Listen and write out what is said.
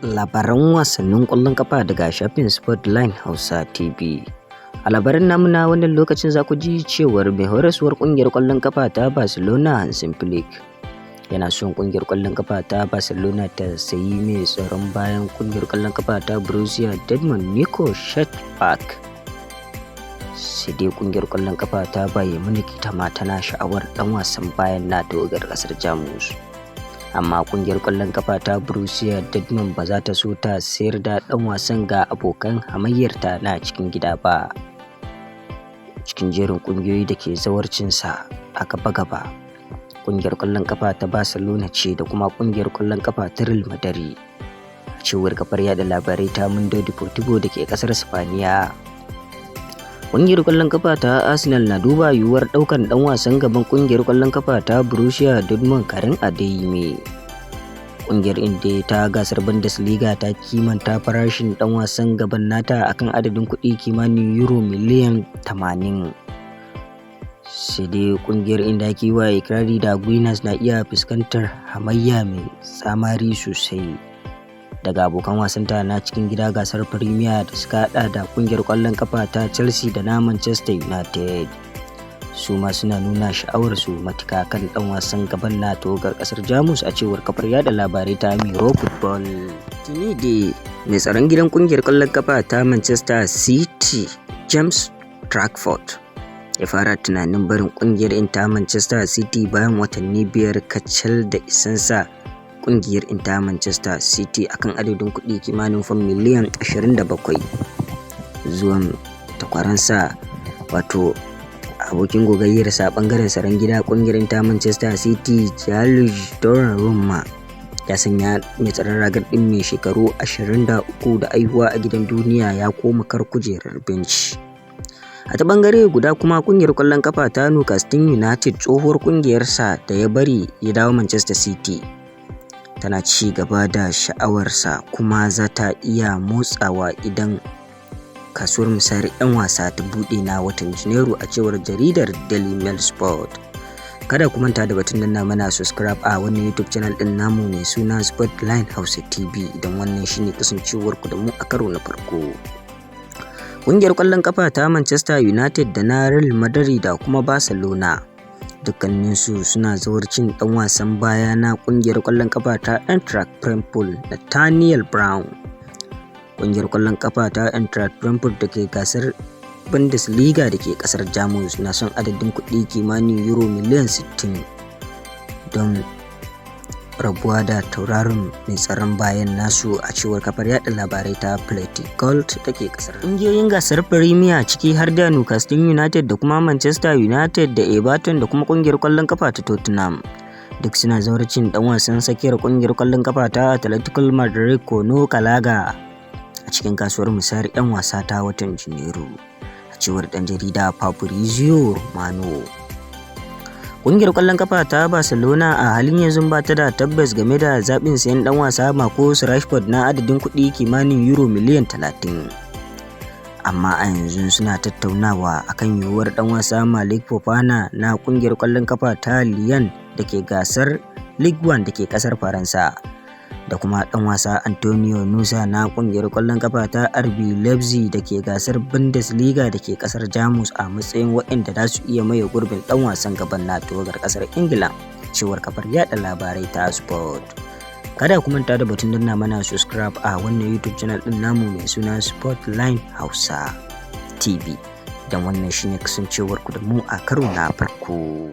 labaran wasannin ƙwallon kafa daga shafin Sportline Hausa TV. A labaran namu na wannan lokacin za ku ji cewar mai horaswar ƙungiyar ƙwallon kafa ta Barcelona Hansi Flick yana son ƙungiyar ƙwallon kafa ta Barcelona ta sayi mai tsaron bayan ƙungiyar ƙwallon kafa ta Borussia Dortmund Nico Shlockbeck. Sai dai ƙungiyar ƙwallon kafa ta Bayern Munich ta ma tana sha'awar ɗan wasan bayan na tawagar ƙasar Jamus. Amma kungiyar ƙwallon kafa ta Borussia Dortmund ba za ta so ta sayar da ɗan wasan ga abokan hamayyarta na cikin gida ba. Cikin jerin kungiyoyi da ke zawarcinsa a gaba-gaba, kungiyar ƙwallon kafa ta Barcelona ce da kuma kungiyar ƙwallon kafa ta Real Madrid. A cewar kafar yada labarai ta Mundo Deportivo da ke ƙasar Spaniya, ƙungiyar ƙwallon kafa ta Arsenal na duba yiwuwar ɗaukan ɗan wasan gaban ƙungiyar ƙwallon kafa ta Borussia Dortmund Karim Adeyemi. Ƙungiyar inda ta gasar Bundesliga ta kimanta farashin ɗan wasan gaban nata akan adadin kuɗi kimanin euro miliyan 80. Sai dai ƙungiyar inda ke wa ikirari da Gunners na iya fuskantar hamayya mai tsamari sosai daga abokan wasanta na cikin gida gasar Premier da suka hada da kungiyar kwallon kafa ta Chelsea da na Manchester United. Su ma suna nuna sha'awarsu matuka kan dan wasan gaban na tawagar kasar Jamus, a cewar kafar yada labarai ta Miro Football. Tuni da mai tsaron gidan kungiyar kwallon kafa ta Manchester City James Trafford ya fara tunanin barin kungiyar ta Manchester City bayan watanni 5 kacal da isansa kungiyar ta Manchester City akan adadin kuɗi kimanin fam miliyan 27. Zuwan takwaransa wato abokin gogayyarsa bangaren tsaron gida kungiyar ta Manchester City Gallagher ya sanya mai tsaron ragar din mai shekaru 23 da aihuwa a gidan duniya ya koma kar kujerar bench. A ta bangare guda kuma kungiyar kwallon kafa ta Newcastle United, tsohuwar kungiyarsa da ya bari ya dawo Manchester City, tana ci gaba da sha'awarsa kuma za ta iya motsawa idan kasuwar musayar 'yan wasa ta buɗe na watan Janairu, a cewar jaridar Daily Mail Sport. Kada ku manta da batun nan mana subscribe a wannan YouTube channel din namu mai suna Sportline Hausa TV idan wannan shine kasancewar ku da mu a karo na farko. Ƙungiyar ƙwallon kafa ta Manchester United da na Real Madrid da kuma Barcelona dukkaninsu suna zawarcin dan wasan baya na kungiyar kwallon kafa ta Eintracht Frankfurt Nathaniel Brown. Kungiyar kwallon kafa ta Eintracht Frankfurt da ke gasar Bundesliga da ke kasar Jamus na son adadin kuɗi kimanin euro miliyan 60 don rabuwa da tauraron mai tsaron bayan nasu, a cewar kafar yada labarai ta Play Gold da ke kasar. Ƙungiyoyin gasar Premier ciki har da Newcastle United da kuma Manchester United da Everton da kuma ƙungiyar ƙwallon kafa ta Tottenham duk suna zawarcin dan wasan tsakiyar ƙungiyar ƙwallon kafa ta Atletico Madrid Gallagher a cikin kasuwar musayar 'yan wasa ta watan Janairu, a cewar dan jarida Fabrizio Romano. Ƙungiyar ƙwallon kafa ta Barcelona a halin yanzu ba ta da tabbas game da zaɓin sayan ɗan wasa Marcus Rashford na adadin kuɗi kimanin euro miliyan 30. Amma a yanzu suna tattaunawa akan yiwuwar ɗan wasa Malik Fofana na ƙungiyar ƙwallon kafa ta Lyon da ke gasar Ligue 1 da ke ƙasar Faransa, da kuma ɗan wasa Antonio Nusa na ƙungiyar ƙwallon kafa ta RB Leipzig da ke gasar Bundesliga da ke ƙasar Jamus a matsayin waɗanda za su iya maye gurbin ɗan wasan gaban na tawagar ƙasar Ingila, cewar kafar yada labarai ta Sport. Kada ku manta da batun danna mana subscribe a wannan YouTube channel ɗin namu mai suna Sportline Hausa TV, don wannan shine kasancewar ku da mu a karo na farko.